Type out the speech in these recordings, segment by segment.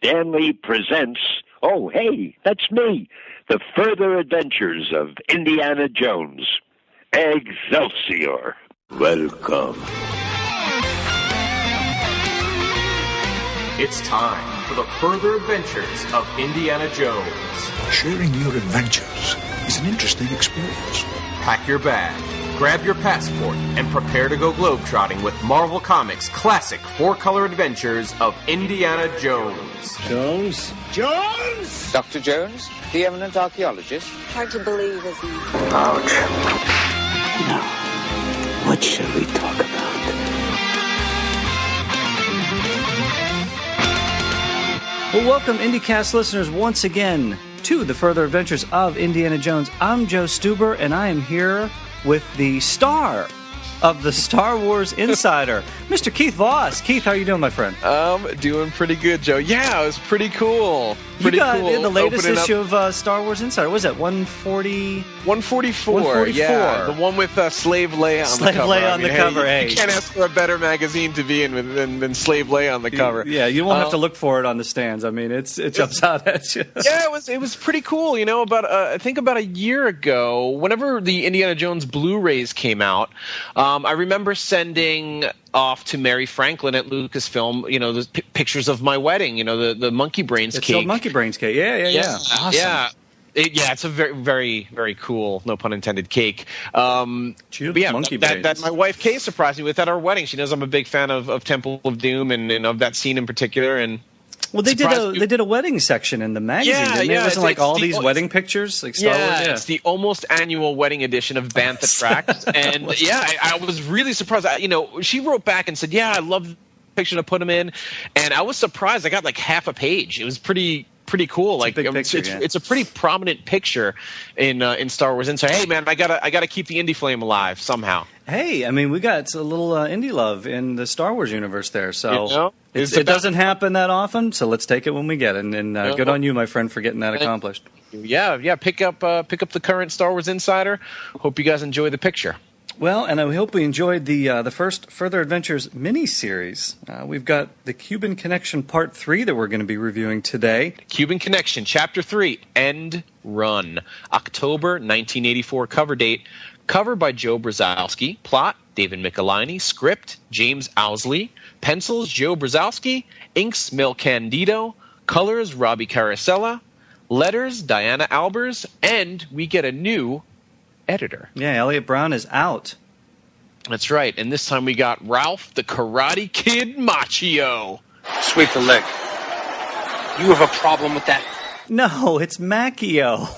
Stanley presents, oh, hey, that's me, The Further Adventures of Indiana Jones. Excelsior. Welcome. It's time for The Further Adventures of Indiana Jones. Sharing your adventures is an interesting experience. Pack your bag, grab your passport, and prepare to go globetrotting with Marvel Comics' classic four-color adventures of Indiana Jones. Jones? Jones! Dr. Jones, the eminent archaeologist. Hard to believe, isn't it? Ouch. Now, what shall we talk about? Well, welcome, IndyCast listeners, once again to the Further Adventures of Indiana Jones. I'm Joe Stuber, and I am here with the star of the Star Wars Insider, Mr. Keith Voss. Keith, how are you doing, my friend? Doing pretty good, Joe. Yeah, it was pretty cool. You got in the latest issue of Star Wars Insider. What was that, 140? 144. 144. Yeah, the one with Slave Leia on the cover. Slave Leia on the cover, hey. You can't ask for a better magazine to be in than Slave Leia on the cover. Yeah, you won't have to look for it on the stands. I mean, it jumps out at you. Yeah, it was pretty cool. You know, I think about a year ago, whenever the Indiana Jones Blu-rays came out, I remember sending off to Mary Franklin at Lucasfilm, you know, the pictures of my wedding, you know, the monkey brains cake. It's monkey brains cake. Yeah. Awesome. Yeah. It's a very, very, very cool, no pun intended, cake. Monkey brains. That my wife Kay surprised me with at our wedding. She knows I'm a big fan of Temple of Doom and of that scene in particular. And well, they did a wedding section in the magazine. Didn't they? It wasn't like all these wedding pictures, like Star Wars. Yeah, it's the almost annual wedding edition of Bantha Tracks. And I was really surprised. She wrote back and said, "Yeah, I love the picture to put them in," and I was surprised. I got like half a page. It was pretty cool. It's a pretty prominent picture in Star Wars Insider. Hey man, I gotta keep the indie flame alive somehow. Hey, I mean, we got a little indie love in the Star Wars universe there, so you know, it doesn't happen that often. So let's take it when we get it. And good on you, my friend, for getting that accomplished. Yeah. Pick up the current Star Wars Insider. Hope you guys enjoy the picture. Well, and I hope we enjoyed the first Further Adventures mini-series. We've got the Cuban Connection Part 3 that we're going to be reviewing today. Cuban Connection, Chapter 3, End Run. October 1984 cover date. Cover by Joe Brzezowski. Plot, David Michelinie. Script, James Owsley. Pencils, Joe Brzezowski. Inks, Mil Candido. Colors, Robbie Carosella. Letters, Diana Albers. And we get a new editor. Yeah, Elliot Brown is out. That's right. And this time we got Ralph the Karate Kid Macchio. Sweep the leg. You have a problem with that? No, it's Macchio.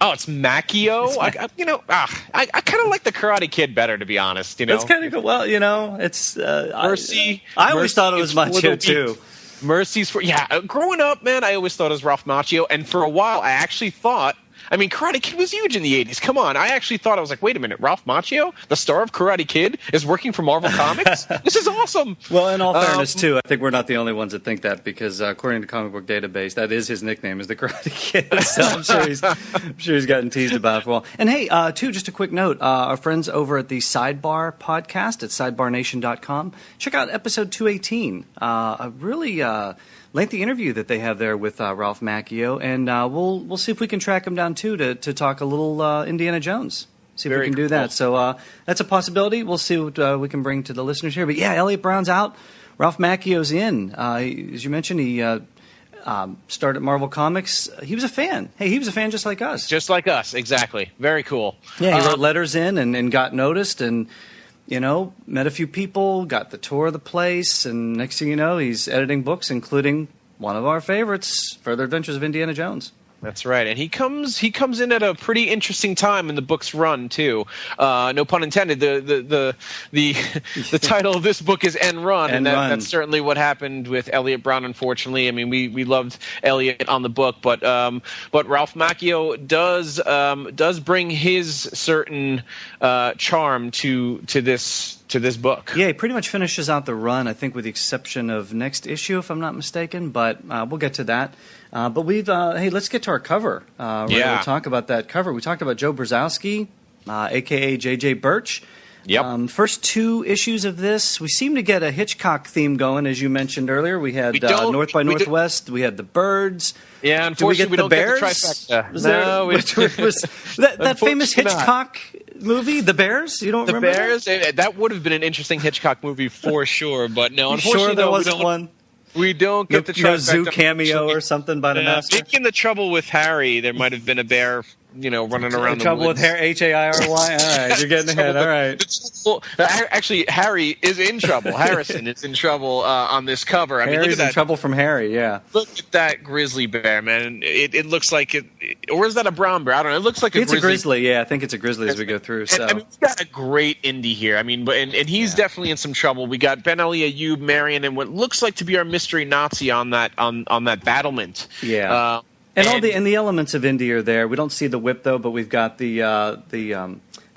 Oh, it's Macchio? I kind of like the Karate Kid better, to be honest. You know, it's kind of cool. Well, you know, it's Mercy. I always thought it was Macchio too. Mercy's for growing up, man, I always thought it was Ralph Macchio, and for a while, I actually thought. I mean, Karate Kid was huge in the 80s. Come on. I actually thought, I was like, wait a minute, Ralph Macchio, the star of Karate Kid, is working for Marvel Comics? This is awesome. Well, in all fairness, too, I think we're not the only ones that think that, because according to Comic Book Database, that is his nickname, is the Karate Kid. So I'm sure he's gotten teased about it for a while. And hey, too, just a quick note, our friends over at the Sidebar podcast at sidebarnation.com, check out episode 218. A really lengthy interview that they have there with Ralph Macchio, and we'll see if we can track him down too to talk a little Indiana Jones. See if we can do that. So that's a possibility. We'll see what we can bring to the listeners here. But yeah, Elliot Brown's out. Ralph Macchio's in. As you mentioned, he started Marvel Comics. He was a fan. Hey, he was a fan just like us. Just like us, exactly. Very cool. Yeah, he wrote letters in and got noticed and. You know, met a few people, got the tour of the place, and next thing you know, he's editing books, including one of our favorites, Further Adventures of Indiana Jones. That's right, and he comes in at a pretty interesting time in the book's run too. No pun intended. The title of this book is End Run, and that's certainly what happened with Elliot Brown. Unfortunately, I mean we loved Elliot on the book, but Ralph Macchio does bring his certain charm to this book. Yeah, he pretty much finishes out the run, I think, with the exception of next issue, if I'm not mistaken. But we'll get to that. But hey, let's get to our cover. We'll talk about that cover. We talked about Joe Brzezowski, a.k.a. J.J. Birch. Yep. First 2 issues of this, we seem to get a Hitchcock theme going, as you mentioned earlier. We had North by Northwest. We had the birds. Yeah, unfortunately, we don't get the trifecta. That famous Hitchcock movie, The Bears? You don't remember Bears? That would have been an interesting Hitchcock movie for sure, but no, unfortunately, sure there wasn't one? We don't get the trifecta. No zoo cameo or something by the master? Maybe in The Trouble with Harry, there might have been a bear, running around the Trouble woods. with Harry, Hairy. All right, you're getting ahead. All right. Well, actually, Harry is in trouble. Harrison is in trouble on this cover. Harry's look at that. in trouble from Harry, yeah. Look at that grizzly bear, man. It looks like it. Or is that a brown bear? I don't know. It looks like it's a grizzly. Yeah, I think it's a grizzly as we go through. So we've got a great Indy here. And he's definitely in some trouble. We got Ben Ali, Ayub, Marion, and what looks like to be our mystery Nazi on that battlement. Yeah. And the elements of Indy are there. We don't see the whip though, but we've got the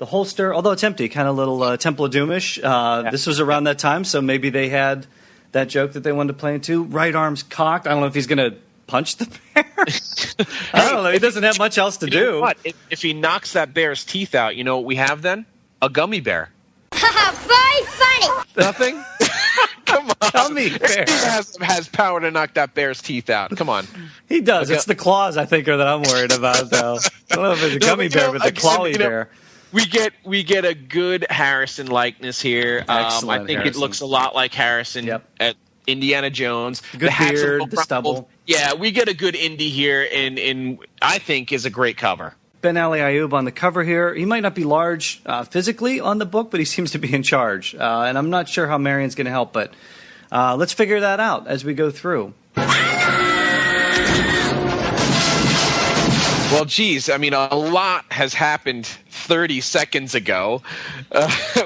holster, although it's empty, kind of little Temple of Doomish. This was around that time, so maybe they had that joke that they wanted to play into. Right arm's cocked. I don't know if he's going to punch the bear. I don't know. He doesn't have much else to do. What? If he knocks that bear's teeth out, you know what we have then? A gummy bear. Very funny. Nothing? Come on. Gummy bear. He has power to knock that bear's teeth out. Come on. He does. It's the claws, I think, that I'm worried about, though. I don't know if it's a gummy bear, but the clawy bear. We get a good Harrison likeness here. I think Harrison. It looks a lot like Harrison at Indiana Jones. Good beard, the stubble. Yeah, we get a good Indy here, and I think is a great cover. Ben Ali Ayub on the cover here. He might not be large physically on the book, but he seems to be in charge. And I'm not sure how Marion's going to help, but let's figure that out as we go through. Well, geez, a lot has happened 30 seconds ago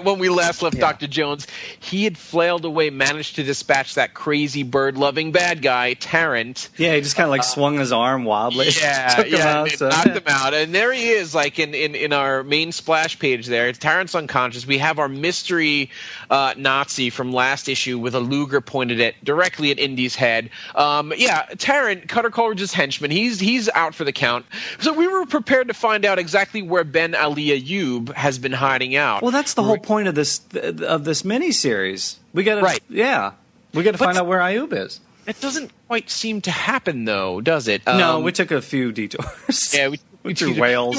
when we last left Dr. Jones. He had flailed away, managed to dispatch that crazy bird-loving bad guy, Tarrant. Yeah, he just kind of swung his arm wildly. Took him out, knocked him out. And there he is, in our main splash page there. Tarrant's unconscious. We have our mystery Nazi from last issue with a Luger pointed directly at Indy's head. Tarrant, Cutter Coleridge's henchman, he's out for the count. So we were prepared to find out exactly where Ben Ali Ayub has been hiding out. Well, that's the whole point of this miniseries. We got to find out where Ayub is. It doesn't quite seem to happen, though, does it? No, we took a few detours. Yeah, we threw whales.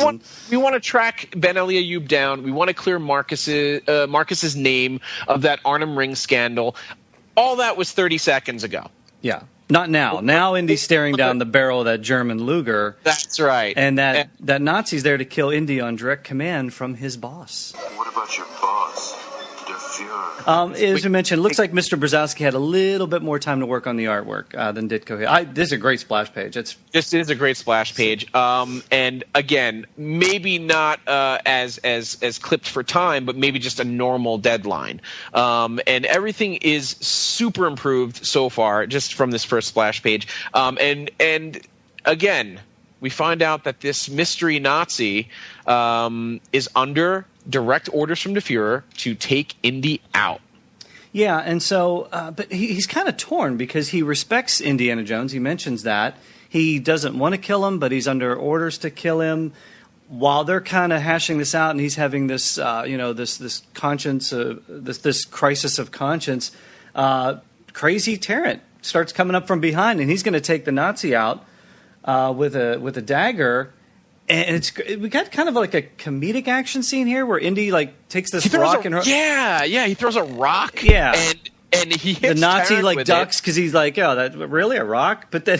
We want to track Ben Ali Ayub down. We want to clear Marcus's name of that Arnhem Ring scandal. All that was 30 seconds ago. Yeah. Not now. Now Indy's staring down the barrel of that German Luger. That's right. And that Nazi's there to kill Indy on direct command from his boss. What about your boss, Der Fuhrer? As we mentioned, it looks like Mr. Brzezowski had a little bit more time to work on the artwork than Ditko here. This is a great splash page. This is a great splash page. And again, maybe not as clipped for time, but maybe just a normal deadline. And everything is super improved so far, just from this first splash page. And again, we find out that this mystery Nazi is under direct orders from the Fuhrer to take Indy out. Yeah, and so, but he's kind of torn because he respects Indiana Jones. He mentions that. He doesn't want to kill him, but he's under orders to kill him. While they're kind of hashing this out, and he's having this, this conscience, this crisis of conscience, crazy Tarrant starts coming up from behind, and he's going to take the Nazi out with a dagger. And we got kind of like a comedic action scene here where Indy takes this rock and he throws a rock. Yeah, and he hits the Nazi Tarrant ducks because he's like, oh, that really a rock? But then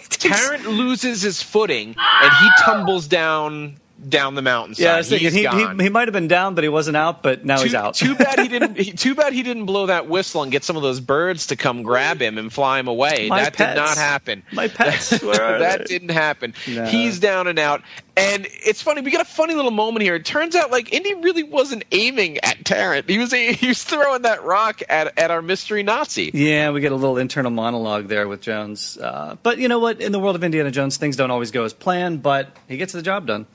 Tarrant loses his footing and he tumbles down the mountainside. Yeah, I was thinking he might have been down, but he wasn't out. But now he's out. Too bad he didn't blow that whistle and get some of those birds to come grab him and fly him away. That did not happen. My pets. That didn't happen. No. He's down and out. And it's funny. We got a funny little moment here. It turns out Indy really wasn't aiming at Tarrant. He was throwing that rock at our mystery Nazi. Yeah, we get a little internal monologue there with Jones. But you know what? In the world of Indiana Jones, things don't always go as planned, but he gets the job done.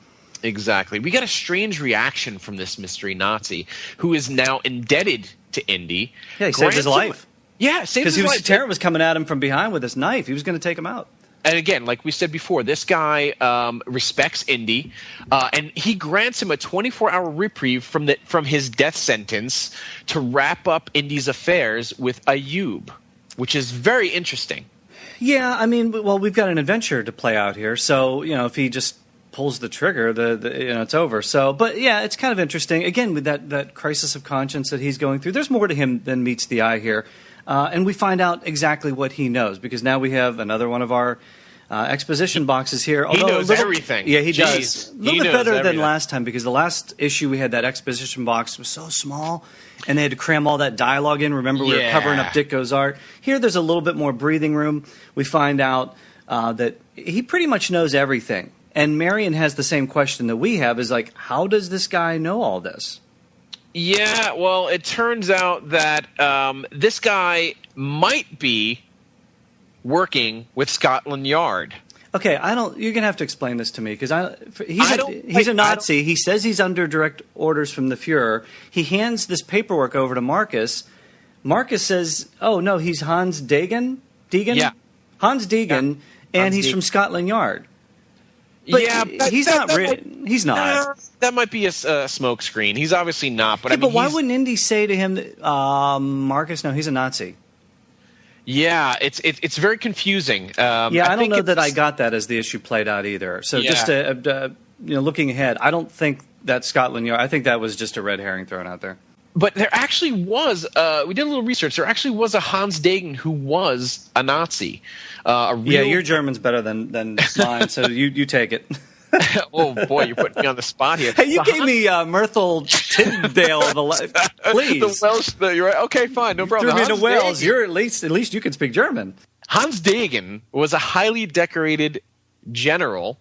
Exactly. We got a strange reaction from this mystery Nazi who is now indebted to Indy. Yeah, he saved his life. Yeah, saved his life. Tarrant was coming at him from behind with his knife. He was going to take him out. And again, like we said before, this guy respects Indy, and he grants him a 24-hour reprieve from his death sentence to wrap up Indy's affairs with IUB, which is very interesting. Yeah, I mean, well, we've got an adventure to play out here, so if he just pulls the trigger, it's over. So, but yeah, it's kind of interesting. Again, with that crisis of conscience that he's going through, there's more to him than meets the eye here. And we find out exactly what he knows, because now we have another one of our exposition boxes here. He knows everything. Yeah, he does. A little bit better than last time, because the last issue we had that exposition box was so small, and they had to cram all that dialogue in. Remember, we were covering up Ditko's art. Here, there's a little bit more breathing room. We find out that he pretty much knows everything. And Marion has the same question that we have, is like, how does this guy know all this? Yeah, well, it turns out that this guy might be working with Scotland Yard. Okay, you're gonna have to explain this to me, because he's a Nazi. He says he's under direct orders from the Fuhrer. He hands this paperwork over to Marcus. Marcus says, "Oh no, he's Hans Degen." Yeah, Hans Degen, and he's from Scotland Yard. But he's not. He's not. That might be a smoke screen. He's obviously not. But but why wouldn't Indy say to him, Marcus? No, he's a Nazi. Yeah, it's very confusing. I don't know that I got that as the issue played out either. So just looking ahead, I don't think that Scotland Yard. I think that was just a red herring thrown out there. But there actually was. We did a little research. There actually was a Hans Degen who was a Nazi. Your German's better than mine, so you take it. Oh boy, you're putting me on the spot here. Hey, you gave me Myrtle Tyndale. Please, the Welsh. You're right. Okay, fine, no problem. Threw me into Wales. You're at least you can speak German. Hans Degen was a highly decorated general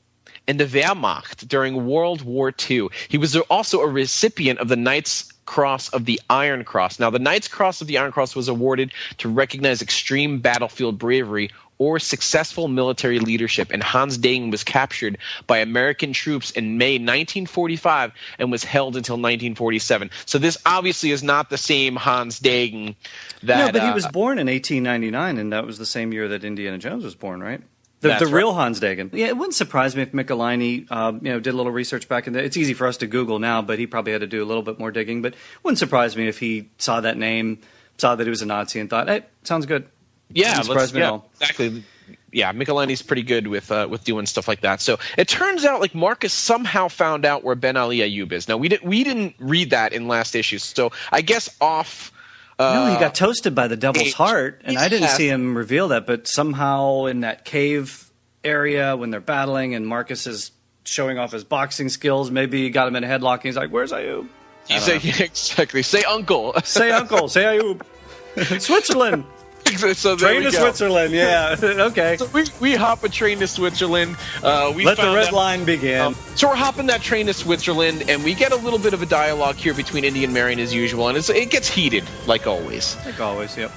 in the Wehrmacht during World War II. He was also a recipient of the Knight's Cross of the Iron Cross. Now, the Knight's Cross of the Iron Cross was awarded to recognize extreme battlefield bravery or successful military leadership, and Hans Degen was captured by American troops in May 1945 and was held until 1947. So this obviously is not the same Hans Degen that... No, but he was born in 1899, and that was the same year that Indiana Jones was born, right? The real Hans Degen. Yeah, it wouldn't surprise me if Michelini did a little research back in the... It's easy for us to Google now, but he probably had to do a little bit more digging. But it wouldn't surprise me if he saw that name, saw that he was a Nazi, and thought, hey, sounds good. Yeah, exactly. Yeah, Michelini's pretty good with doing stuff like that. So it turns out like Marcus somehow found out where Ben Ali Ayoub is. Now we didn't read that in last issue, so I guess off. No, he got toasted by the Devil's Heart, and I didn't see him reveal that. But somehow in that cave area when they're battling, and Marcus is showing off his boxing skills, maybe he got him in a headlock, and he's like, "Where's Ayoub?" Exactly. Say uncle. Say uncle. Say Ayoub. Switzerland. So train to Switzerland, yeah. Okay. So we hop a train to Switzerland. Let the red line begin. So we're hopping that train to Switzerland, and we get a little bit of a dialogue here between Indy and Marion as usual, and it gets heated like always. Like always, yep.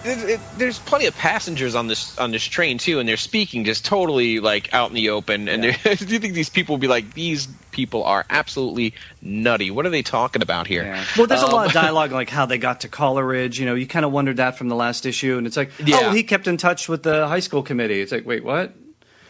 There's plenty of passengers on this train too, and they're speaking just totally like out in the open. And do you think these people will be like, these people are absolutely nutty? What are they talking about here? Yeah. Well, there's a lot of dialogue like how they got to Coleridge. You kind of wondered that from the last issue, and it's like, he kept in touch with the high school committee. It's like, wait, what?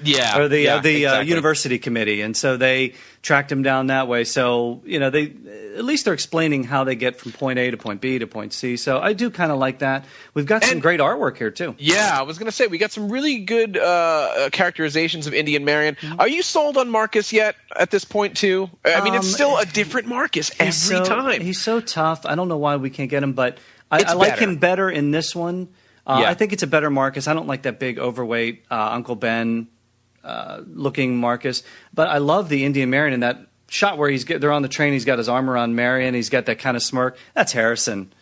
Yeah. Or the university committee, and so they tracked him down that way. So they at least they're explaining how they get from point A to point B to point C. So I do kind of like that. We've got some great artwork here too. Yeah, I was going to say we got some really good characterizations of Indy and Marion. Mm-hmm. Are you sold on Marcus yet at this point too? I mean, it's still a different Marcus every time. He's so tough. I don't know why we can't get him, but I like him better in this one. I think it's a better Marcus. I don't like that big, overweight Uncle Ben looking Marcus, but I love the Indian Marion in that shot where they're on the train. He's got his arm around Marion. He's got that kind of smirk. That's Harrison.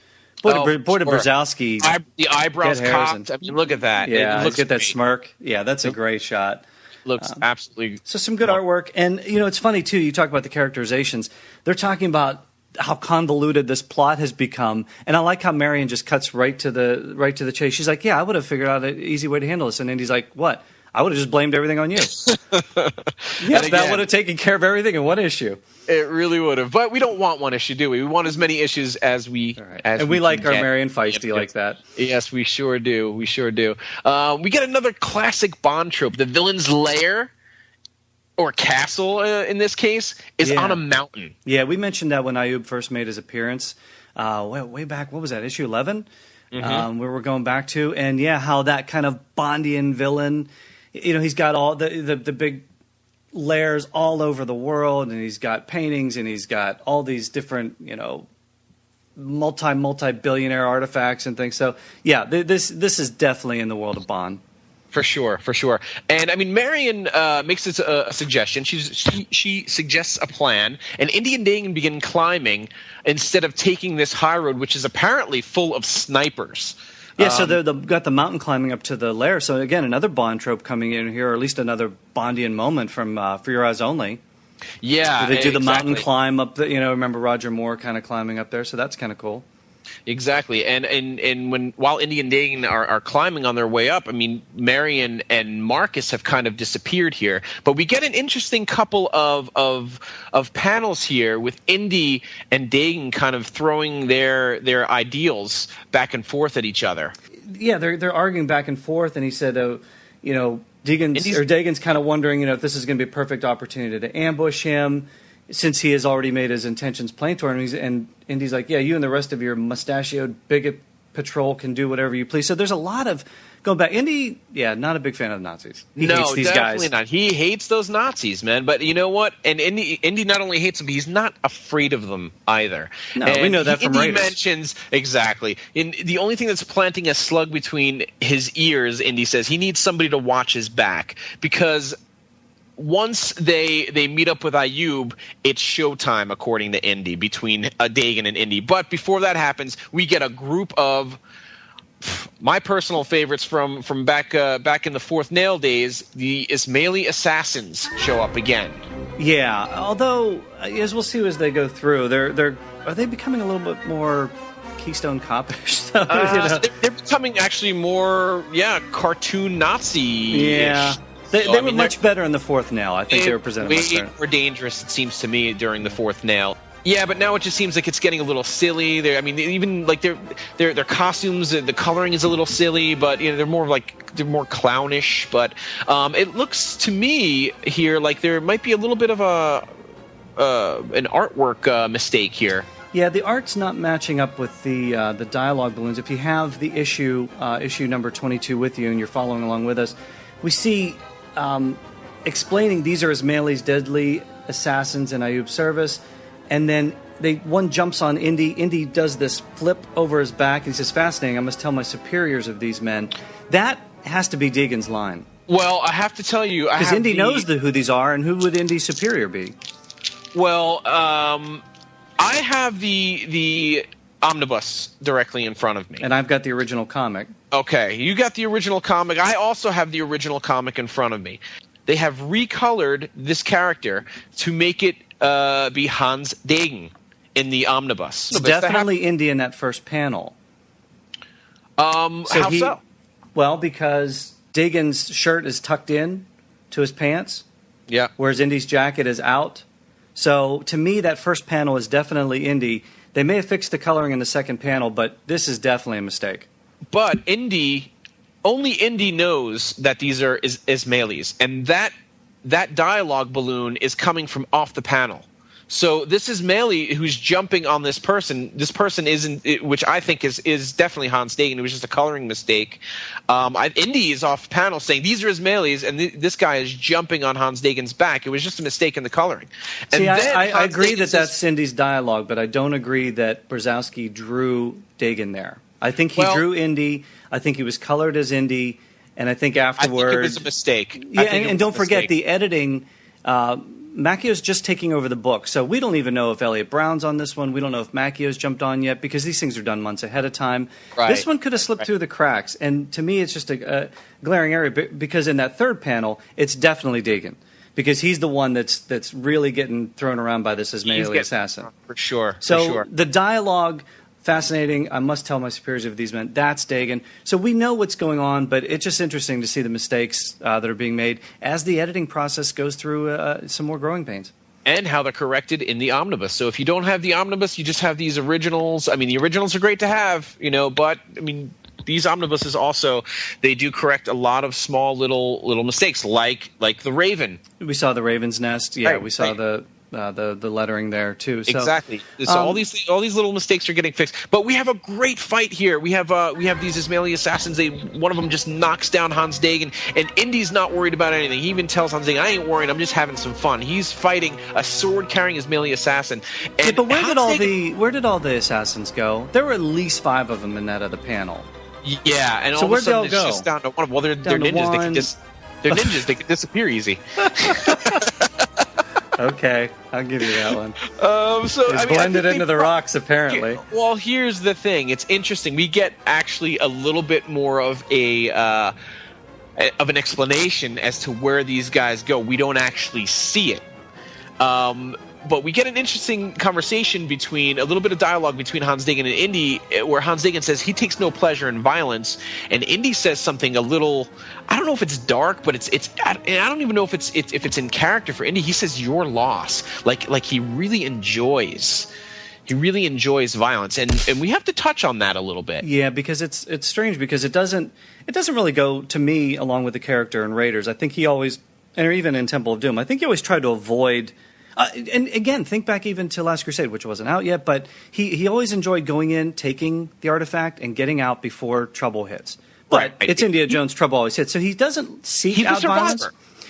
Boy, did Brzezowski. The eyebrows cocked. I mean, look at that. Yeah, let's get that smirk. Yeah, that's a great shot. Looks absolutely. So some good artwork, and it's funny too. You talk about the characterizations. They're talking about how convoluted this plot has become, and I like how Marion just cuts right to the chase. She's like, "Yeah, I would have figured out an easy way to handle this," and Indy's like, "What? I would have just blamed everything on you. Yeah, that would have taken care of everything in one issue. It really would have. But we don't want one issue, do we? We want as many issues as we as and we like our Marion feisty like that. Yes, we sure do. We sure do. We get another classic Bond trope. The villain's lair, or castle in this case, is on a mountain. Yeah, we mentioned that when IUB first made his appearance way back. What was that, issue 11? Where we're going back to. And, how that kind of Bondian villain, he's got all the big lairs all over the world, and he's got paintings, and he's got all these different, multi-billionaire artifacts and things. So, this is definitely in the world of Bond. For sure. And I mean, Marion makes this a suggestion. She suggests a plan, and Indy and Dagan begin climbing instead of taking this high road, which is apparently full of snipers. Yeah, so they've got the mountain climbing up to the lair. So again, another Bond trope coming in here, or at least another Bondian moment from For Your Eyes Only. Yeah, they do the mountain climb up. Remember Roger Moore kind of climbing up there, so that's kind of cool. Exactly, and while Indy and Dagan are climbing on their way up, I mean, Marion and Marcus have kind of disappeared here, but we get an interesting couple of panels here with Indy and Dagan kind of throwing their ideals back and forth at each other. Yeah, they're arguing back and forth, and he said, Dagan's kind of wondering, if this is going to be a perfect opportunity to ambush him, since he has already made his intentions plain to her, and Indy's like, you and the rest of your mustachioed bigot patrol can do whatever you please. So there's a lot of going back. Indy, not a big fan of the Nazis. He hates these definitely guys. Not. He hates those Nazis, man. But you know what? And Indy not only hates them, but he's not afraid of them either. No, we know that from Indy Raiders. mentions exactly. The only thing that's planting a slug between his ears, Indy says, he needs somebody to watch his back, because once they meet up with IUB, it's showtime, according to Indy, between Dagan and Indy. But before that happens, we get a group of my personal favorites from back in the Fourth Nail days. The Ismaili Assassins show up again. Yeah, although as we'll see as they go through, are they becoming a little bit more Keystone Cop-ish? They're becoming actually more cartoon Nazi-ish. Yeah. They were much better in the Fourth Nail. I think they were presented much better. Way more dangerous, it seems to me, during the Fourth Nail. Yeah, but now it just seems like it's getting a little silly. Even like their costumes, the coloring is a little silly, but they're more clownish. But it looks to me here like there might be a little bit of an artwork mistake here. Yeah, the art's not matching up with the dialogue balloons. If you have the issue number 22 with you and you're following along with us, we see explaining these are Ismaili's deadly assassins in IUB service, and then one jumps on Indy. Indy does this flip over his back, and he says, "Fascinating, I must tell my superiors of these men." That has to be Dagan's line. Well, I have to tell you, because Indy knows who these are, and who would Indy's superior be? Well, I have the omnibus directly in front of me. And I've got the original comic. Okay, you got the original comic. I also have the original comic in front of me. They have recolored this character to make it be Hans Dagan in the omnibus. It's definitely Indy in that first panel. How so? Well, because Dagan's shirt is tucked in to his pants. Yeah. Whereas Indy's jacket is out. So to me, that first panel is definitely Indy. They may have fixed the coloring in the second panel, but this is definitely a mistake. But only Indy knows that these are Ismailis, and that dialogue balloon is coming from off the panel. So this Ismaili who's jumping on this person isn't, which I think is definitely Hans Dagan. It was just a coloring mistake. Indy is off panel saying these are Ismailis, and this guy is jumping on Hans Dagan's back. It was just a mistake in the coloring. And see, I agree that that's Indy's dialogue, but I don't agree that Brzezowski drew Dagan there. I think he drew Indy. I think he was colored as Indy, and I think afterwards... I think it was a mistake. Yeah, and don't forget the editing... Macchio's just taking over the book, so we don't even know if Elliot Brown's on this one. We don't know if Macchio's jumped on yet, because these things are done months ahead of time. Right. This one could have slipped through the cracks, and to me it's just a glaring area, because in that third panel, it's definitely Dagan, because he's the one that's really getting thrown around by this Ismaili assassin. For sure. So the dialogue fascinating. I must tell my superiors of these men. That's Dagan. So we know what's going on, but it's just interesting to see the mistakes that are being made as the editing process goes through some more growing pains. And how they're corrected in the omnibus. So if you don't have the omnibus, you just have these originals. I mean, the originals are great to have, but I mean, these omnibuses also, they do correct a lot of small little mistakes, like the Raven. We saw the Raven's nest. Yeah, we saw the lettering there too. So, exactly. So all these little mistakes are getting fixed. But we have a great fight here. We have these Ismaili assassins. One of them just knocks down Hans Dagan, and Indy's not worried about anything. He even tells Hans Dagan, "I ain't worried. I'm just having some fun." He's fighting a sword-carrying Ismaili assassin. And yeah, but where did all the assassins go? There were at least 5 of them in that other panel. Yeah, and so all of a sudden it's just down to one. Well, they're ninjas. They're ninjas. They can disappear easy. Okay, I'll give you that one. It's blended into the rocks, apparently. Well, here's the thing. It's interesting. We get actually a little bit more of an explanation as to where these guys go. We don't actually see it. But we get an interesting conversation a little bit of dialogue between Hans Dagan and Indy, where Hans Dagan says he takes no pleasure in violence, and Indy says something a little, I don't know if it's dark, but I don't even know if it's in character for Indy. He says your loss, like he really enjoys violence, and we have to touch on that a little bit. Yeah, because it's strange because it doesn't really go to me along with the character in Raiders. I think he always, or even in Temple of Doom, I think he always tried to avoid. And again, think back even to Last Crusade, which wasn't out yet, but he always enjoyed going in, taking the artifact, and getting out before trouble hits. But it's Indiana Jones, trouble always hits. So he doesn't seek out violence.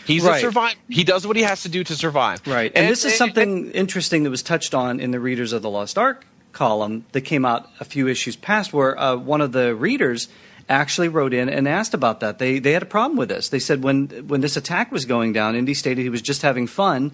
He's a survivor. He does what he has to do to survive. Right. And this is something interesting that was touched on in the Readers of the Lost Ark column that came out a few issues past, where one of the readers actually wrote in and asked about that. They had a problem with this. They said when this attack was going down, Indy stated he was just having fun,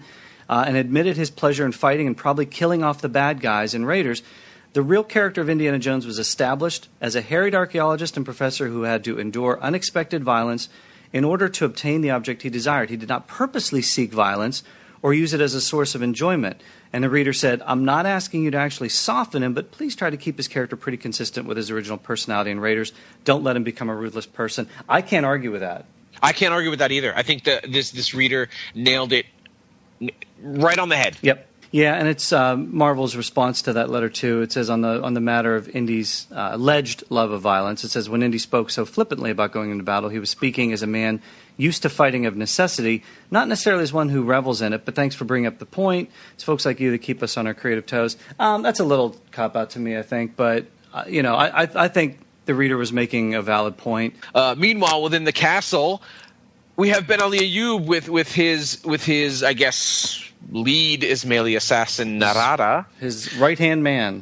and admitted his pleasure in fighting and probably killing off the bad guys in Raiders. The real character of Indiana Jones was established as a harried archaeologist and professor who had to endure unexpected violence in order to obtain the object he desired. He did not purposely seek violence or use it as a source of enjoyment. And the reader said, I'm not asking you to actually soften him, but please try to keep his character pretty consistent with his original personality in Raiders. Don't let him become a ruthless person. I can't argue with that. I can't argue with that either. I think that this reader nailed it right on the head. Yep. Yeah, and it's Marvel's response to that letter too. It says on the matter of Indy's alleged love of violence, it says when Indy spoke so flippantly about going into battle, he was speaking as a man used to fighting of necessity, not necessarily as one who revels in it. But thanks for bringing up the point. It's folks like you that keep us on our creative toes. That's a little cop out to me, I think. But I think the reader was making a valid point. Meanwhile, within the castle, we have Ben Ali Ayoub with his I guess lead Ismaili assassin Narada, his right-hand man.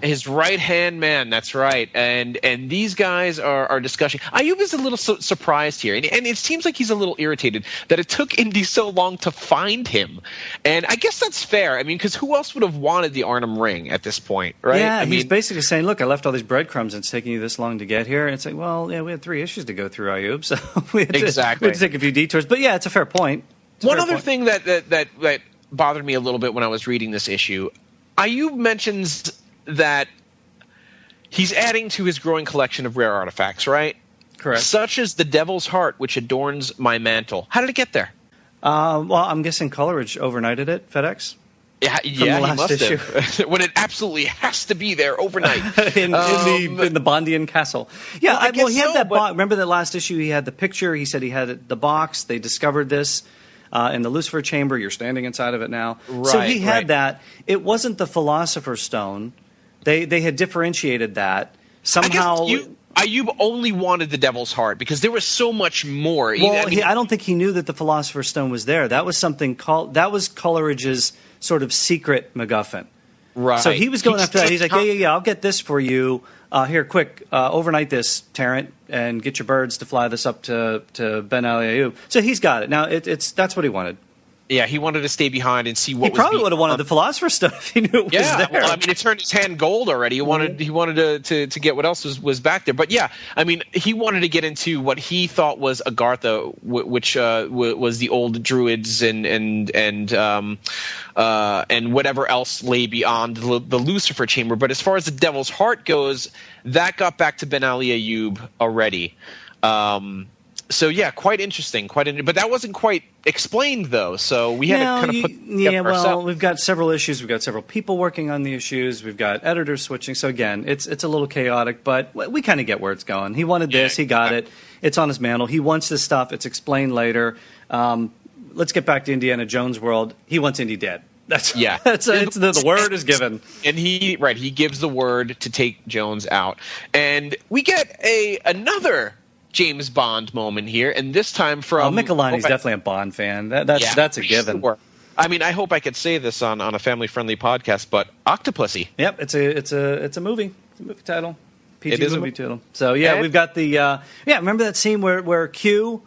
That's right. And these guys are discussing. Ayoub is a little surprised here, and it seems like he's a little irritated that it took Indy so long to find him. And I guess that's fair. I mean, because who else would have wanted the Arnhem Ring at this point, right? Yeah, he's basically saying, look, I left all these breadcrumbs and it's taking you this long to get here. And it's like, well, yeah, we had 3 issues to go through, Ayoub, so we had to take a few detours. But yeah, it's a fair point. One other thing that bothered me a little bit when I was reading this issue, Ayoub mentions that he's adding to his growing collection of rare artifacts, right? Correct. Such as the Devil's Heart, which adorns my mantle. How did it get there? Well, I'm guessing Coleridge overnighted it, FedEx. Yeah, he must have. When it absolutely has to be there overnight in the Bondian castle. Yeah, well, he had that box. Remember the last issue? He had the picture. He said he had the box. They discovered this in the Lucifer chamber. You're standing inside of it now. Right, so he had that. It wasn't the Philosopher's Stone. They had differentiated that somehow. Ayoub only wanted the Devil's Heart because there was so much more. Well, I don't think he knew that the Philosopher's Stone was there. That was that was Coleridge's sort of secret MacGuffin. Right. So he was going after that. He's like, yeah, I'll get this for you. Here, quick, overnight this, Tarrant, and get your birds to fly this up to Ben Ali Ayoub. So he's got it. Now, that's what he wanted. Yeah, he wanted to stay behind and see what. He probably would have wanted the philosopher's stone if he knew it was there. Well, I mean, it turned his hand gold already. He wanted to get what else was back there. But yeah, I mean, he wanted to get into what he thought was Agartha, which was the old druids and whatever else lay beyond the Lucifer chamber. But as far as the Devil's Heart goes, that got back to Ben Ali Ayoub already. So yeah, quite interesting. But that wasn't quite explained though. So we had to kind of put ourselves. We've got several issues. We've got several people working on the issues. We've got editors switching. So again, it's a little chaotic, but we kind of get where it's going. He wanted this. He got it. It's on his mantle. He wants this stuff. It's explained later. Let's get back to Indiana Jones world. He wants Indy dead. The word is given, and he gives the word to take Jones out, and we get another James Bond moment here, and this time from Michelini's definitely a Bond fan. That's a given. Sure. I mean, I hope I could say this on a family-friendly podcast, but Octopussy. Yep, it's a movie. It's a movie title. PG movie title. So yeah, we've got the remember that scene where Q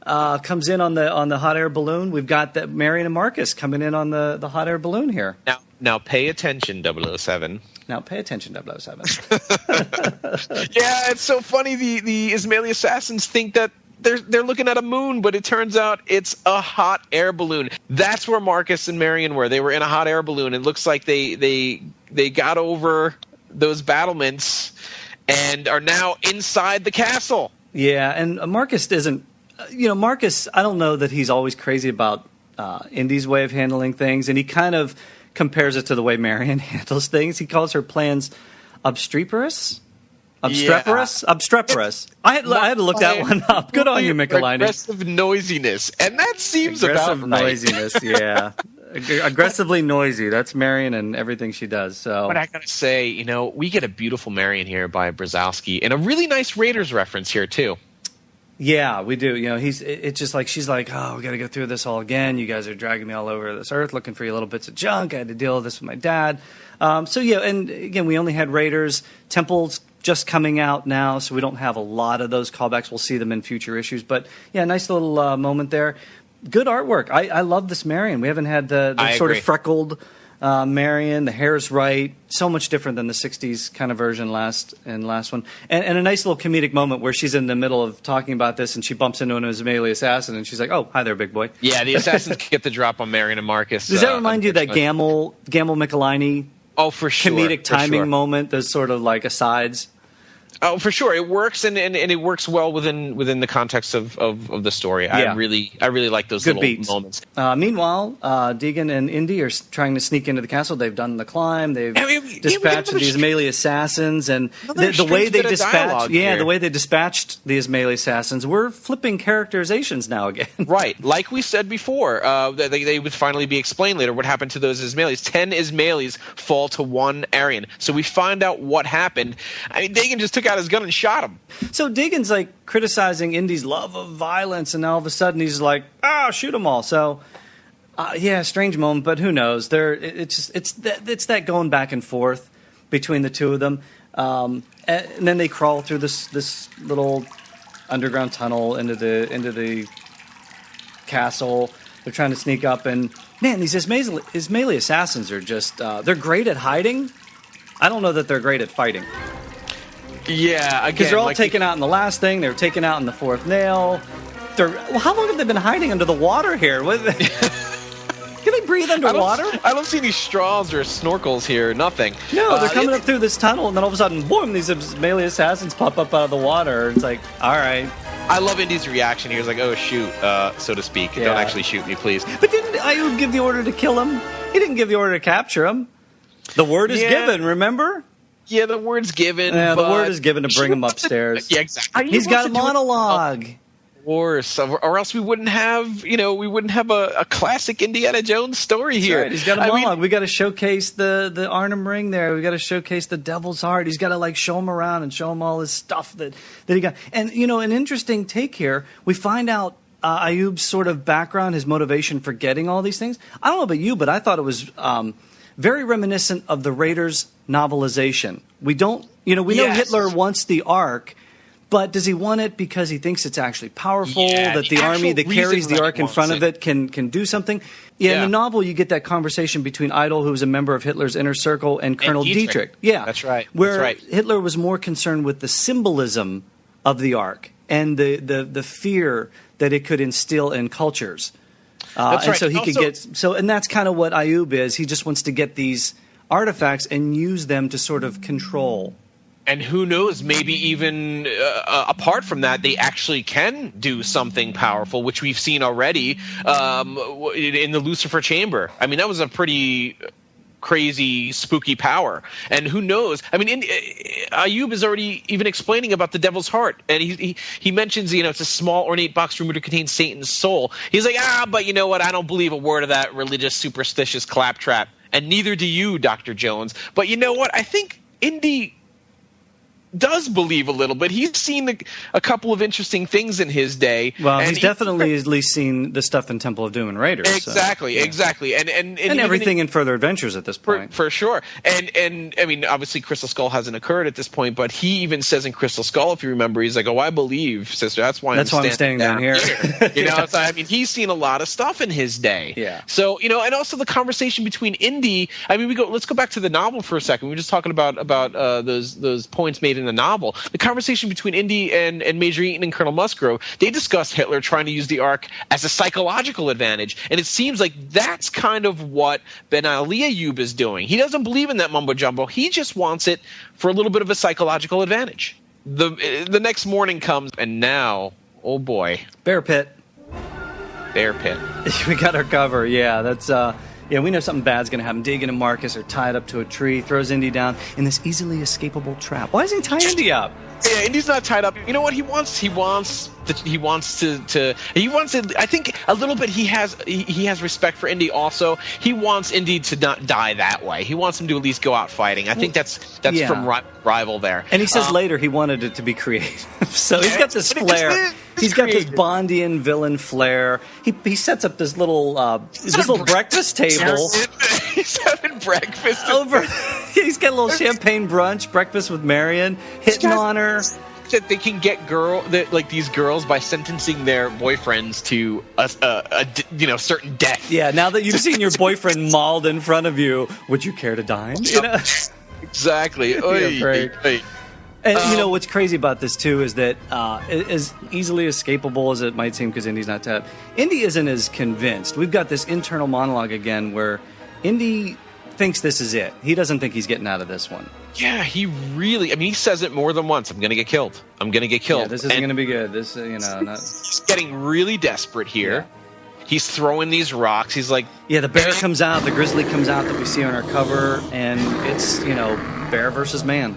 comes in on the hot air balloon? We've got that Marion and Marcus coming in on the hot air balloon here. Now pay attention, 007. Now pay attention, 007. Yeah, it's so funny. The Ismaili assassins think that they're looking at a moon, but it turns out it's a hot air balloon. That's where Marcus and Marion were. They were in a hot air balloon. It looks like they got over those battlements and are now inside the castle. Yeah, and Marcus isn't. Marcus, I don't know that he's always crazy about Indy's way of handling things, and he kind of compares it to the way Marion handles things. He calls her plans obstreperous. Obstreperous. I had to look that one up. Good on you, Michelini. Aggressive noisiness, and that seems aggressive about right. Noisiness, yeah. Aggressively noisy. That's Marion and everything she does. So, but I gotta say, we get a beautiful Marion here by Brzezowski, and a really nice Raiders reference here too. Yeah, we do. It's just like she's like, oh, we got to go through this all again. You guys are dragging me all over this earth looking for your little bits of junk. I had to deal with this with my dad. And again, we only had Raiders. Temple's just coming out now, so we don't have a lot of those callbacks. We'll see them in future issues. But yeah, nice little moment there. Good artwork. I love this Marion. We haven't had the sort of freckled Marion. The hair's right. So much different than the 60s kind of version last one. And a nice little comedic moment where she's in the middle of talking about this and she bumps into an Ismaili assassin and she's like, oh, hi there, big boy. Yeah, the assassins get the drop on Marion and Marcus. Does that remind you of that Gamble Michelini for sure, comedic timing moment? Those sort of like asides? Oh, for sure, it works, and it works well within the context of the story. Yeah. I really like those good little beats. Moments. Meanwhile, Deegan and Indy are trying to sneak into the castle. They've done the climb. They've dispatched the Ismaili assassins, and the way they dispatched, the way they dispatched the Ismaili assassins, we're flipping characterizations now again. Right, like we said before, they would finally be explained later what happened to those Ismailis. 10 Ismailis fall to one Aryan. So we find out what happened. I mean, Deegan just took out his gun and shot him. So Deegan's like criticizing Indy's love of violence, and all of a sudden he's like, shoot them all. So strange moment, but who knows? It's that going back and forth between the two of them, and then they crawl through this little underground tunnel into the castle. They're trying to sneak up, and man, these Ismaili assassins are just they're great at hiding. I don't know that they're great at fighting. Yeah, again, because they're all taken out in the last thing. They were taken out in the fourth nail. How long have they been hiding under the water here? Can they breathe underwater? I don't see any straws or snorkels here. Nothing. No, they're coming up through this tunnel, and then all of a sudden, boom! These Ismaili assassins pop up out of the water. It's like, all right. I love Indy's reaction here. He's like, oh, shoot, so to speak. Yeah. Don't actually shoot me, please. But didn't IUB give the order to kill him? He didn't give the order to capture him. The word is given, remember? Yeah, the word's given. Yeah, the word is given to bring him upstairs. Yeah, exactly. He's got a monologue. Or else we wouldn't have, a classic Indiana Jones story here. Right. He's got a monologue. We got to showcase the Arnhem Ring there. We got to showcase the Devil's Heart. He's got to show him around and show him all his stuff that he got. And an interesting take here. We find out IUB's sort of background, his motivation for getting all these things. I don't know about you, but I thought it was very reminiscent of the Raiders novelization. We know Hitler wants the Ark, But does he want it because he thinks it's actually powerful, that the the army that actual carries the reason Ark that he in front of wants it can do something? Yeah, in the novel, you get that conversation between Idol, who was a member of Hitler's inner circle, and Colonel Dietrich. Yeah, that's right. Where Hitler was more concerned with the symbolism of the Ark and the fear that it could instill in cultures. That's right. So he could get and that's kind of what IUB is. He just wants to get these artifacts and use them to sort of control. And who knows, maybe even apart from that, they actually can do something powerful, which we've seen already in the Lucifer Chamber. I mean, that was a pretty crazy, spooky power. And who knows? I mean, IUB is already even explaining about the Devil's Heart. And he mentions, it's a small, ornate box room to contain Satan's soul. He's like, but you know what? I don't believe a word of that religious, superstitious claptrap. And neither do you, Dr. Jones. But you know what? I think Indy does believe a little bit. He's seen a couple of interesting things in his day. Well, he's definitely at least seen the stuff in Temple of Doom and Raiders. Exactly. And everything in Further Adventures at this point. For sure. And I mean, obviously Crystal Skull hasn't occurred at this point, but he even says in Crystal Skull, if you remember, he's like, I believe, sister. That's why I'm standing down here. So, I mean, he's seen a lot of stuff in his day. Yeah. So, and also the conversation between Indy. I mean, let's go back to the novel for a second. We were just talking about those points made in the novel. The conversation between Indy and Major Eaton and Colonel Musgrove, they discuss Hitler trying to use the Ark as a psychological advantage, and it seems like that's kind of what Ben Ali Ayoub is doing. He doesn't believe in that mumbo jumbo. He just wants it for a little bit of a psychological advantage. The next morning comes, and now, oh boy, Bear Pit. We got our cover. Yeah, that's. Yeah, we know something bad's going to happen. Deegan and Marcus are tied up to a tree, throws Indy down in this easily escapable trap. Why doesn't he tie Indy up? Yeah, Indy's not tied up. You know what he wants? He wants to. I think a little bit. He has respect for Indy. Also, he wants Indy to not die that way. He wants him to at least go out fighting. I think that's from Rival there. And he says later he wanted it to be creative. So he's got this flair. He's got this Bondian villain flair. He sets up this little breakfast table. He's having breakfast over. He's got a little champagne brunch, breakfast with Marion, hitting on her. That they can get these girls by sentencing their boyfriends to a certain death. Yeah, now that you've seen your boyfriend mauled in front of you, would you care to dine? Exactly. And what's crazy about this too is that as easily escapable as it might seem, because Indy's not tapped, Indy isn't as convinced. We've got this internal monologue again where Indy thinks this is it. He doesn't think he's getting out of this one. Yeah, he says it more than once. I'm going to get killed. Yeah, this isn't going to be good. He's getting really desperate here. Yeah. He's throwing these rocks. He's like... Yeah, the bear comes out, the grizzly comes out that we see on our cover, and it's, bear versus man.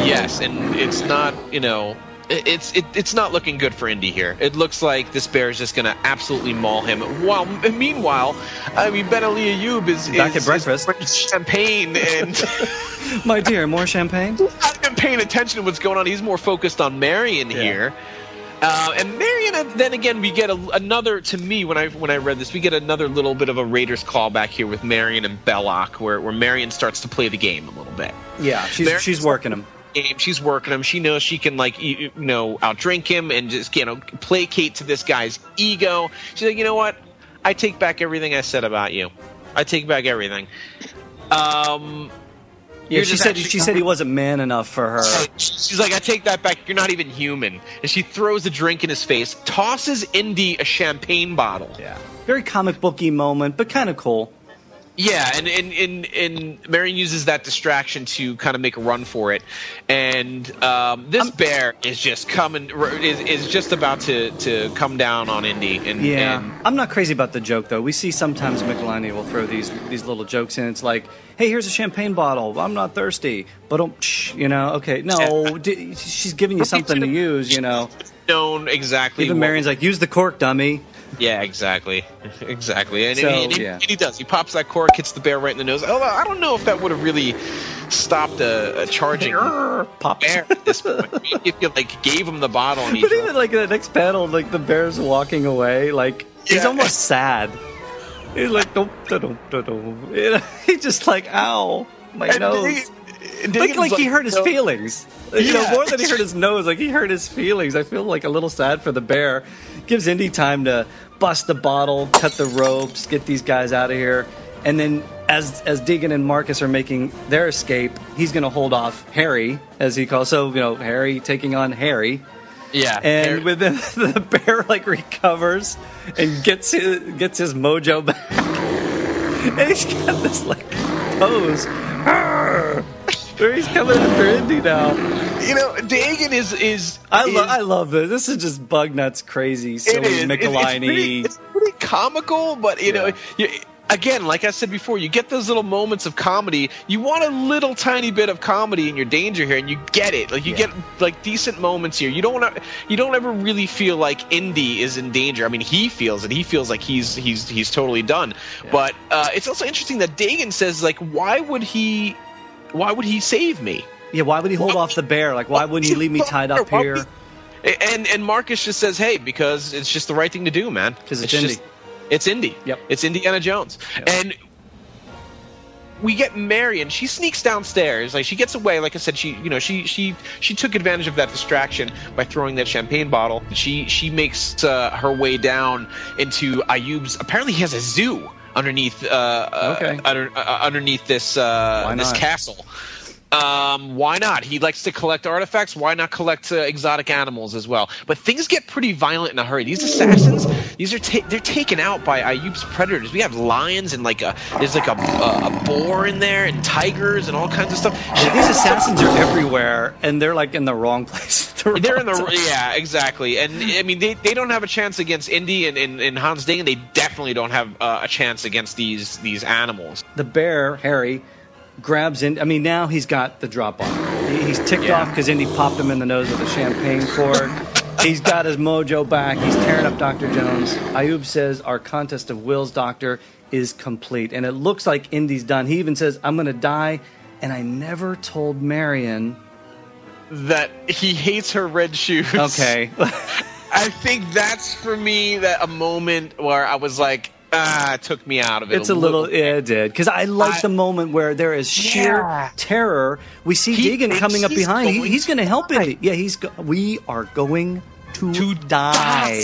Yes, and it's not, it's not looking good for Indy here. It looks like this bear is just going to absolutely maul him. Meanwhile, I mean, Ben Ali Ayoub is back at breakfast. Champagne and... My dear, more champagne? He's not even paying attention to what's going on. He's more focused on Marion here. And Marion, then again, we get another. To me, when I read this, we get another little bit of a Raiders callback here with Marion and Belloc, where Marion starts to play the game a little bit. Yeah, she's working him. She's working him. She knows she can outdrink him and just placate to this guy's ego. She's like, you know what? I take back everything I said about you. I take back everything. Yeah, she said he wasn't man enough for her. She's like, I take that back. You're not even human. And she throws a drink in his face, tosses Indy a champagne bottle. Yeah, very comic booky moment, but kind of cool. Yeah, and Marion uses that distraction to kind of make a run for it, and this bear is just is just about to come down on Indy. And I'm not crazy about the joke though. We see sometimes Michelini will throw these little jokes in. It's like, hey, here's a champagne bottle. I'm not thirsty, but okay, no, she's giving you something to use, Known exactly. Even Marion's like, use the cork, dummy. Yeah, exactly. And he does. He pops that cork, hits the bear right in the nose. Although I don't know if that would have really stopped a charging bear at this point. I mean, if you gave him the bottle, and but even the next panel, the bear's walking away, he's almost sad. He's like, don't. He's just like, ow, my nose. like he hurt his feelings. You know, more than he hurt his nose, like he hurt his feelings. I feel like a little sad for the bear. Gives Indy time to bust the bottle, cut the ropes, get these guys out of here. And then as Deegan and Marcus are making their escape, he's going to hold off Harry, as he calls. So, you know, Harry taking on Harry. Yeah. And within the bear, like, recovers and gets his mojo back. And he's got this, like, pose where he's coming after Indy now. You know, Deegan is I love this. This is just bug nuts crazy, silly Michelini. It's pretty comical, but you know, again, like I said before, you get those little moments of comedy. You want a little tiny bit of comedy in your danger here, and you get it. Like you get like decent moments here. You don't ever really feel like Indy is in danger. I mean, he feels it. He feels like he's totally done. Yeah. But it's also interesting that Deegan says, like, why would he save me? Yeah, why would he hold off the bear? Like, why wouldn't he leave me tied up here? And Marcus just says, hey, because it's just the right thing to do, man. Because it's Indy. It's Indy. Yep. It's Indiana Jones. Yep. And we get Marion. She sneaks downstairs. Like, she gets away. Like I said, she took advantage of that distraction by throwing that champagne bottle. She makes her way down into IUB's. Apparently, he has a zoo underneath underneath this castle. Why not? He likes to collect artifacts. Why not collect exotic animals as well? But things get pretty violent in a hurry. These assassins, they're taken out by IUB's predators. We have lions and there's a boar in there and tigers and all kinds of stuff. Yeah, these assassins are everywhere, and they're like in the wrong place. Yeah, exactly. And I mean, they don't have a chance against Indy and Hans Deegan. They definitely don't have a chance against these animals. The bear, Harry, grabs in. I mean, now he's got the drop on. He's ticked off because Indy popped him in the nose with a champagne cork. He's got his mojo back. He's tearing up Dr. Jones. IUB says our contest of wills, Doctor, is complete. And it looks like Indy's done. He even says, I'm going to die. And I never told Marion that he hates her red shoes. Okay. I think that's, for me, a moment where I was like, it took me out of it. It's a little it did. Because I like the moment where there is sheer terror. We see Deegan coming up behind. He's going to help Indy. Yeah, we are going to die.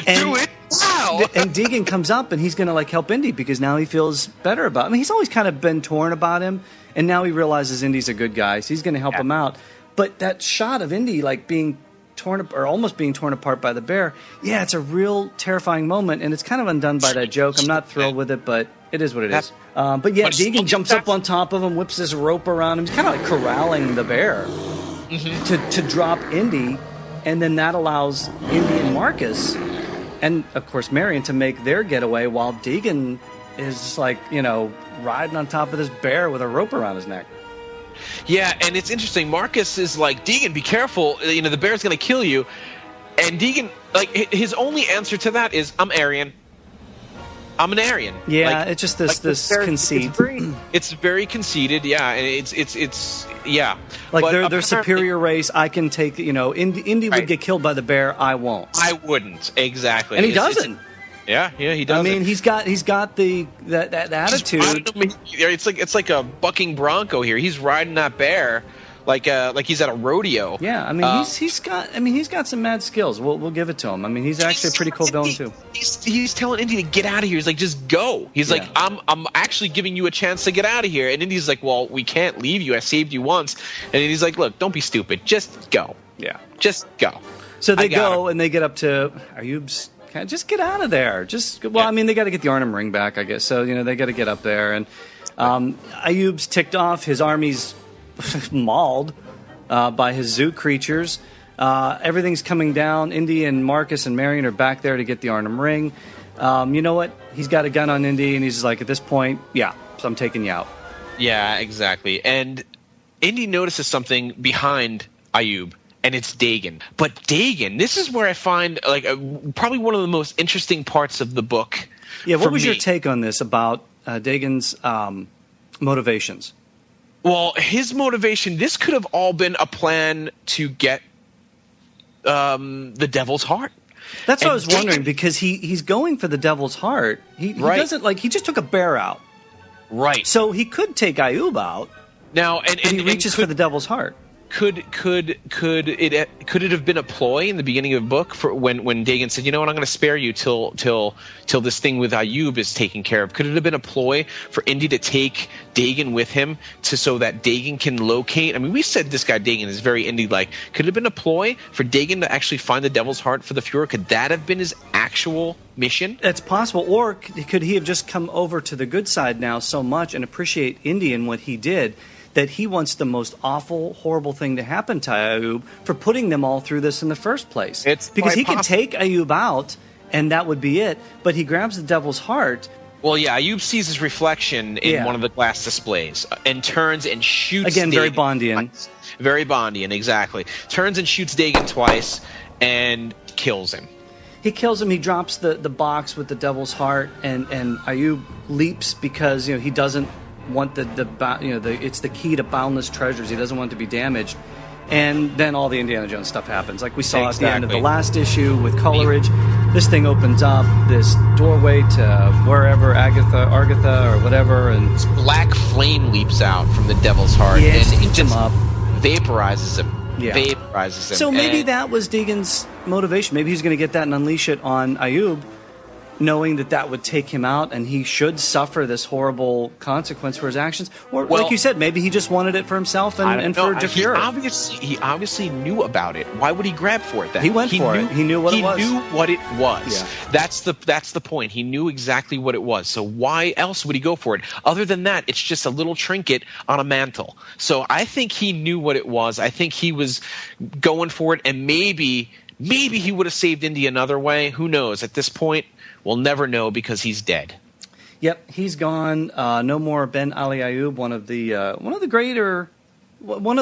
Do it now. And Deegan comes up and he's going to help Indy because now he feels better about him. I mean, he's always kind of been torn about him. And now he realizes Indy's a good guy. So he's going to help him out. But that shot of Indy being torn up, or almost being torn apart by the bear, it's a real terrifying moment, and it's kind of undone by that joke. I'm not thrilled with it, but it is what it is. But Deegan jumps up on top of him, whips this rope around him. He's kind of corralling the bear to drop Indy, and then that allows Indy and Marcus, and of course Marion, to make their getaway while Deegan is just riding on top of this bear with a rope around his neck. Yeah, and it's interesting. Marcus is like, Deegan, be careful. The bear's going to kill you. And Deegan, his only answer to that is, I'm Aryan. I'm an Aryan. Yeah, it's just this conceit. It's very conceited, yeah. And it's yeah. They're superior race. I can take, Indy would get killed by the bear. I won't. I wouldn't, exactly. And he doesn't. Yeah, he does. I mean, he's got that attitude. It's like a bucking bronco here. He's riding that bear like he's at a rodeo. Yeah, I mean, he's got some mad skills. We'll give it to him. I mean, he's actually a pretty cool villain too. He's telling Indy to get out of here. He's like, just go. He's like, I'm actually giving you a chance to get out of here. And Indy's like, well, we can't leave you. I saved you once. And he's like, look, don't be stupid. Just go. Yeah, just go. So they go and they get up to IUB's. Just get out of there. I mean, they got to get the Arnhem Ring back, I guess. So, they got to get up there. And IUB's ticked off. His army's mauled by his zoo creatures. Everything's coming down. Indy and Marcus and Marion are back there to get the Arnhem Ring. You know what? He's got a gun on Indy, and he's just like, at this point, so I'm taking you out. Yeah, exactly. And Indy notices something behind IUB. And it's Deegan. But Deegan, this is where I find probably one of the most interesting parts of the book. Yeah, what was your take on this about Deegan's motivations? Well, his motivation, this could have all been a plan to get the Devil's Heart. That's what I was wondering, because he's going for the Devil's Heart. He doesn't, he just took a bear out. Right. So he could take IUB out. Now, and he reaches for the devil's heart. Could it have been a ploy in the beginning of the book for when Dagan said, you know what, I'm going to spare you till this thing with IUB is taken care of? Could it have been a ploy for Indy to take Dagan with him so that Dagan can locate? I mean, we said this guy Dagan is very Indy-like. Could it have been a ploy for Dagan to actually find the devil's heart for the Fuhrer? Could that have been his actual mission? It's possible. Or could he have just come over to the good side now so much and appreciate Indy and what he did, that he wants the most awful, horrible thing to happen to IUB for putting them all through this in the first place. Because he could take IUB out, and that would be it, but he grabs the devil's heart. Well, yeah, IUB sees his reflection in one of the glass displays and turns and shoots Again, Dagan very Bondian. twice. Very Bondian, exactly. Turns and shoots Dagan twice and kills him. He kills him. He drops the box with the devil's heart, and IUB leaps because he doesn't want it's the key to boundless treasures. He doesn't want it to be damaged. And then all the Indiana Jones stuff happens, like we saw at the end of the last issue with Coleridge. This thing opens up this doorway to wherever Agatha or whatever, and this black flame leaps out from the devil's heart, and it just up, vaporizes him. Yeah. Vaporizes him. So maybe that was Deegan's motivation. Maybe he's going to get that and unleash it on IUB, knowing that would take him out and he should suffer this horrible consequence for his actions. Or, like you said, maybe he just wanted it for himself and for De Fuhrer. He obviously knew about it. Why would he grab for it then? He went for it. He knew what it was. He knew what it was. Yeah. That's the point. He knew exactly what it was. So why else would he go for it? Other than that, it's just a little trinket on a mantle. So I think he knew what it was. I think he was going for it, and maybe he would have saved Indy another way. Who knows? At this point, we'll never know because he's dead. Yep, he's gone. No more Ben Ali IUB, one of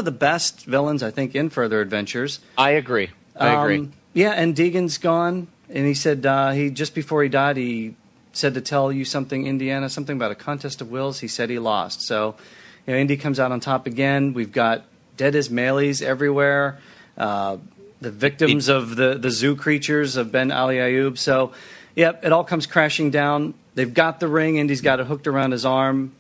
the best villains, I think, in Further Adventures. I agree. Yeah, and Deegan's gone, and he said he just before he died, he said to tell you something, Indiana, something about a contest of wills. He said he lost. So, Indy comes out on top again. We've got dead Ismailis everywhere. The victims of the zoo creatures of Ben Ali IUB. So, yep, it all comes crashing down. They've got the ring. Indy's got it hooked around his arm.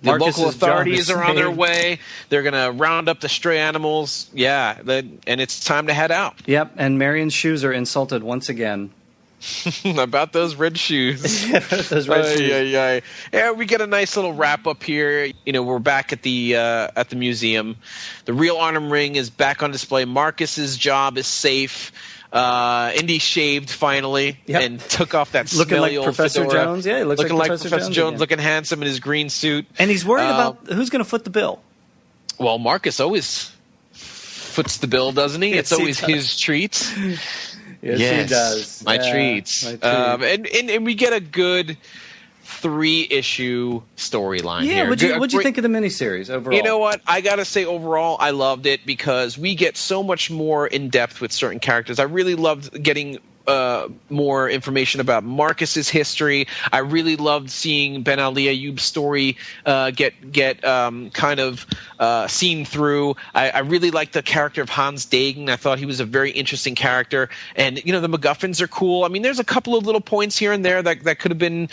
The local authorities are on their way. They're going to round up the stray animals. Yeah, and it's time to head out. Yep, and Marion's shoes are insulted once again. About those red shoes. Those red shoes. Yeah, we get a nice little wrap up here. We're back at the museum. The real Arnhem ring is back on display. Marcus's job is safe. Indy shaved finally and took off that looking smelly like old Professor fedora. Jones. Yeah, he looks looking like Professor Jones looking handsome in his green suit. And he's worried about who's going to foot the bill. Well, Marcus always foots the bill, doesn't he? Yes, it's always his treat. Yes, he does. My treats. And we get a good 3-issue storyline here. Yeah, what'd you think of the miniseries overall? You know what? I got to say, overall, I loved it because we get so much more in depth with certain characters. I really loved getting more information about Marcus's history. I really loved seeing Ben Ali Ayub's story get kind of seen through. I really liked the character of Hans Dagan. I thought he was a very interesting character. And, the MacGuffins are cool. I mean, there's a couple of little points here and there that could have been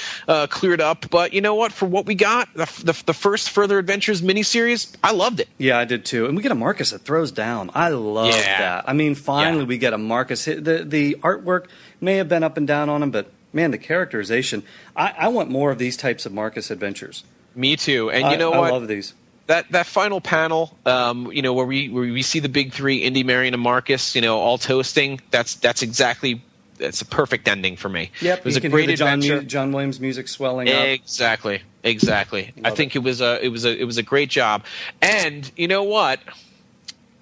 cleared up. But you know what? For what we got, the first Further Adventures miniseries, I loved it. Yeah, I did too. And we get a Marcus that throws down. I love that. I mean, finally we get a Marcus. The artwork may have been up and down on him, but man, the characterization. I want more of these types of Marcus adventures. Me too. And you know what? I love these. That final panel, where we see the big three, Indy, Marion, and Marcus, all toasting. That's a perfect ending for me. Yep, it was a great adventure. John Williams music swelling up. Exactly. I think it was a great job. And you know what?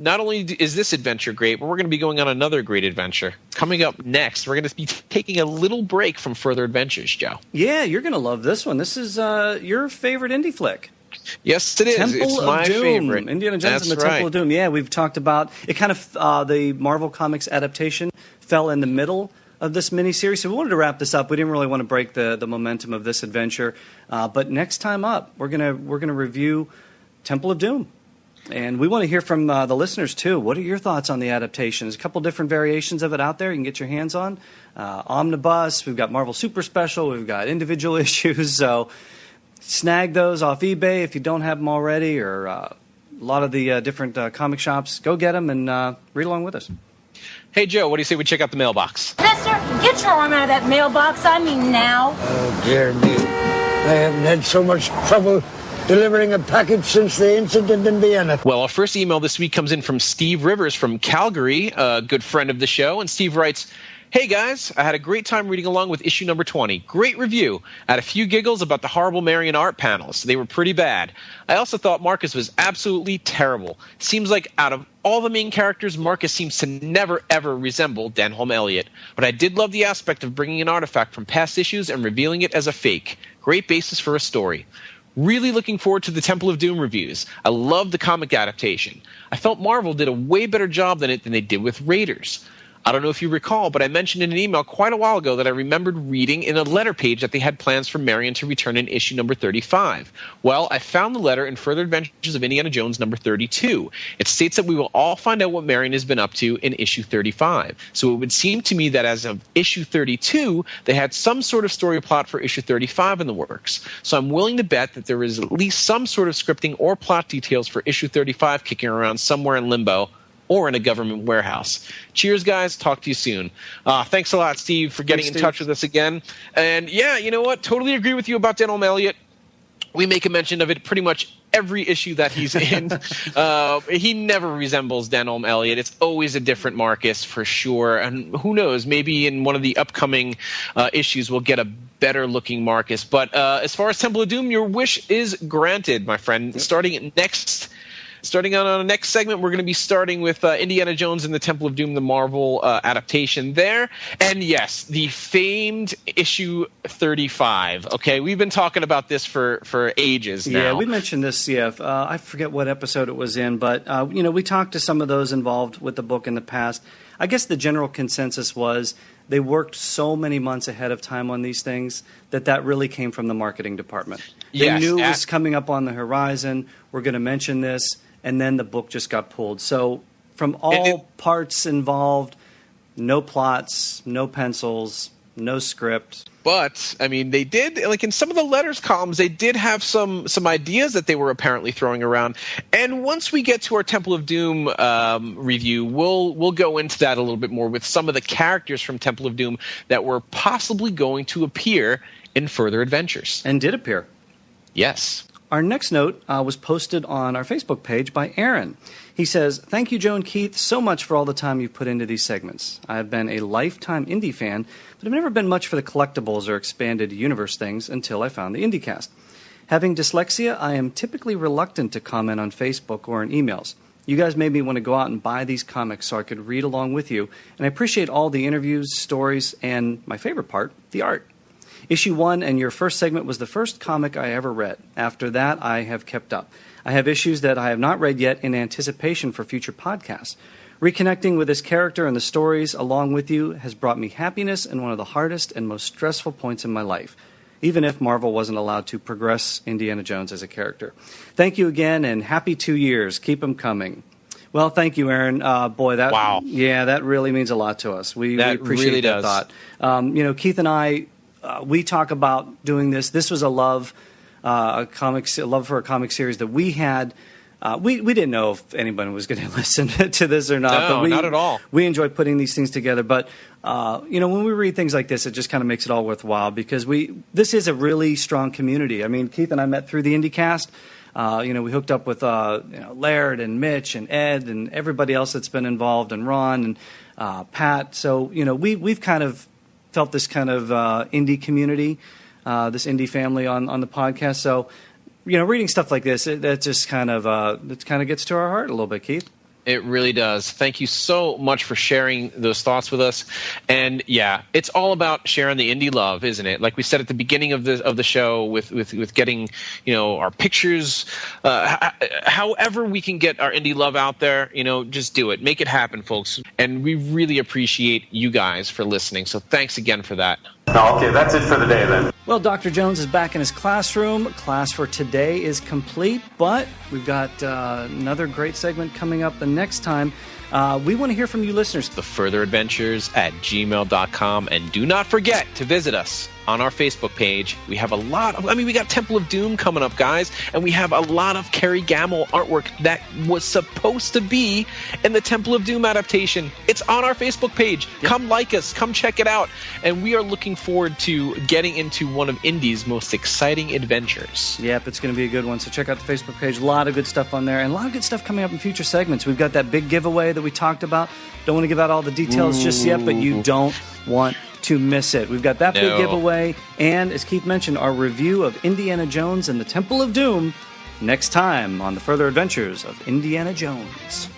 Not only is this adventure great, but we're going to be going on another great adventure. Coming up next, we're going to be taking a little break from Further Adventures, Joe. Yeah, you're going to love this one. This is your favorite indie flick. Yes, it is. It's my favorite. Indiana Jones and the Temple of Doom. Yeah, we've talked about it. Kind of the Marvel Comics adaptation fell in the middle of this miniseries, so we wanted to wrap this up. We didn't really want to break the momentum of this adventure, but next time up, we're gonna review Temple of Doom. And we want to hear from the listeners, too. What are your thoughts on the adaptation? There's a couple different variations of it out there you can get your hands on. Omnibus, we've got Marvel Super Special, we've got individual issues. So snag those off eBay if you don't have them already, or lot of the different comic shops. Go get them and read along with us. Hey, Joe, what do you say we check out the mailbox? Mister, get your arm out of that mailbox. I mean now. Oh, dear me. I haven't had so much trouble delivering a package since the incident in Vienna. Well, our first email this week comes in from Steve Rivers from Calgary, a good friend of the show. And Steve writes, "Hey guys, I had a great time reading along with issue number 20. Great review. I had a few giggles about the horrible Marion art panels. They were pretty bad. I also thought Marcus was absolutely terrible. Seems like out of all the main characters, Marcus seems to never ever resemble Denholm Elliott. But I did love the aspect of bringing an artifact from past issues and revealing it as a fake. Great basis for a story. Really looking forward to the Temple of Doom reviews. I love the comic adaptation. I felt Marvel did a way better job than they did with Raiders. I don't know if you recall, but I mentioned in an email quite a while ago that I remembered reading in a letter page that they had plans for Marion to return in issue number 35. Well, I found the letter in Further Adventures of Indiana Jones number 32. It states that we will all find out what Marion has been up to in issue 35. So it would seem to me that as of issue 32, they had some sort of story plot for issue 35 in the works. So I'm willing to bet that there is at least some sort of scripting or plot details for issue 35 kicking around somewhere in limbo, or in a government warehouse. Cheers, guys. Talk to you soon. Thanks a lot, Steve, for getting in touch with us again. And yeah, you know what? Totally agree with you about Denholm Elliott. We make a mention of it pretty much every issue that he's in. He never resembles Denholm Elliott. It's always a different Marcus for sure. And who knows, maybe in one of the upcoming issues we'll get a better-looking Marcus. But as far as Temple of Doom, your wish is granted, my friend. Starting on our next segment, we're going to be starting with Indiana Jones and the Temple of Doom, the Marvel adaptation there. And yes, the famed issue 35. Okay, we've been talking about this for ages now. Yeah, we mentioned this, I forget what episode it was in, but we talked to some of those involved with the book in the past. I guess the general consensus was they worked so many months ahead of time on these things that really came from the marketing department. They knew it was coming up on the horizon. We're going to mention this. And then the book just got pulled. So from all parts involved, no plots, no pencils, no script. But, I mean, they did, like in some of the letters columns, they did have some ideas that they were apparently throwing around. And once we get to our Temple of Doom review, we'll go into that a little bit more with some of the characters from Temple of Doom that were possibly going to appear in Further Adventures. And did appear. Yes. Our next note was posted on our Facebook page by Aaron. He says, "Thank you, Joe and Keith, so much for all the time you've put into these segments. I have been a lifetime indie fan, but I've never been much for the collectibles or expanded universe things until I found the IndyCast. Having dyslexia, I am typically reluctant to comment on Facebook or in emails. You guys made me want to go out and buy these comics so I could read along with you, and I appreciate all the interviews, stories, and my favorite part, the art. Issue 1 and your first segment was the first comic I ever read. After that, I have kept up. I have issues that I have not read yet in anticipation for future podcasts. Reconnecting with this character and the stories along with you has brought me happiness in one of the hardest and most stressful points in my life, even if Marvel wasn't allowed to progress Indiana Jones as a character. Thank you again, and happy 2 years. Keep them coming." Well, thank you, Aaron. Wow. Yeah, that really means a lot to us. We appreciate really that thought. Keith and I, we talk about doing this. This was a love for a comic series that we had. We didn't know if anyone was going to listen to this or not. No, not at all. We enjoy putting these things together. But, when we read things like this, it just kind of makes it all worthwhile because this is a really strong community. I mean, Keith and I met through the IndyCast. We hooked up with Laird and Mitch and Ed and everybody else that's been involved, and Ron and Pat. So, we've kind of felt this kind of indie community, this indie family on the podcast. So, reading stuff like this, that just kind of gets to our heart a little bit, Keith. It really does. Thank you so much for sharing those thoughts with us. And yeah, it's all about sharing the indie love, isn't it? Like we said at the beginning of the show, with getting our pictures, however we can get our indie love out there. Just do it, make it happen, folks. And we really appreciate you guys for listening. So thanks again for that. Okay, that's it for the day then. Well, Dr. Jones is back in his classroom. Class for today is complete, but we've got another great segment coming up the next time. We want to hear from you listeners. TheFurtherAdventures@gmail.com, and do not forget to visit us on our Facebook page. We have a lot of, we got Temple of Doom coming up, guys, and we have a lot of Kerry Gamble artwork that was supposed to be in the Temple of Doom adaptation. It's on our Facebook page. Yep. Come like us, come check it out, and we are looking forward to getting into one of Indy's most exciting adventures. Yep, it's going to be a good one, so check out the Facebook page. A lot of good stuff on there, and a lot of good stuff coming up in future segments. We've got that big giveaway that we talked about. Don't want to give out all the details just yet, but you don't want to miss it. We've got that big giveaway, and as Keith mentioned, our review of Indiana Jones and the Temple of Doom next time on the Further Adventures of Indiana Jones.